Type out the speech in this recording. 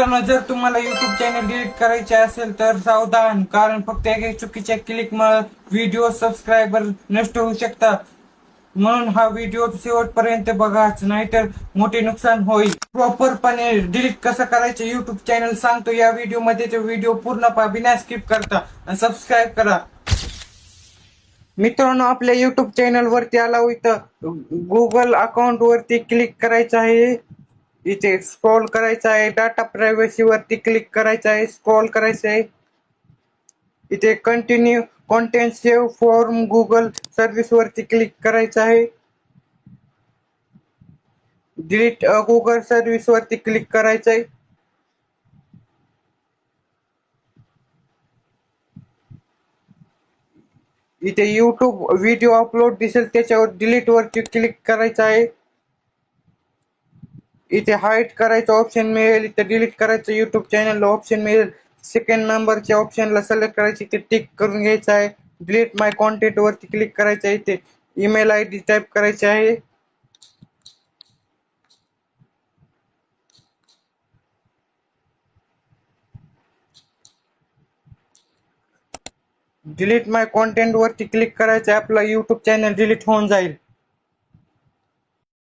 मित्रांनो, जर तुम्हाला YouTube चॅनल डिलीट करायचे असेल तर सावधान, कारण फक्त एक चुकीच्या क्लिकमुळे व्हिडिओ सबस्क्रायबर नष्ट होऊ शकतात. म्हणून हा व्हिडिओ शेवटपर्यंत बघाच, नाहीतर मोठे नुकसान होईल. प्रॉपरपणे डिलीट कसं करायचं YouTube चॅनल सांगतो या व्हिडिओमध्ये. तो व्हिडिओ पूर्ण पहा, बिना स्किप करता, आणि सबस्क्राईब करा. मित्रांनो, आपल्या YouTube चॅनल वरती आला, इथं गुगल अकाउंट वरती क्लिक करायचं आहे. इथे स्क्रॉल करायचं आहे, डाटा प्रायव्हसी वरती क्लिक करायचं आहे, स्क्रॉल करायचं आहे. इथे continue content save from Google service वरती क्लिक करायचं आहे. डिलीट गुगल सर्व्हिस वरती क्लिक करायचं आहे. इथे YouTube व्हिडिओ अपलोड दिसेल, त्याच्यावर डिलीट वरती क्लिक करायचं आहे. इथे हाईड करायचं ऑप्शन मिळेल, इथे डिलीट करायचं YouTube चॅनल ऑप्शन मिळेल. सेकंड नंबरच्या ऑप्शनला सिलेक्ट करायची, इथे टिक करून घ्यायचं आहे. डिलीट माय कॉन्टेंट वरती क्लिक करायचं आहे. इथे ईमेल ID टाईप करायची आहे. डिलीट माय कॉन्टेंट वरती क्लिक करायचं आहे. आपला YouTube चॅनल डिलीट होऊन जाईल.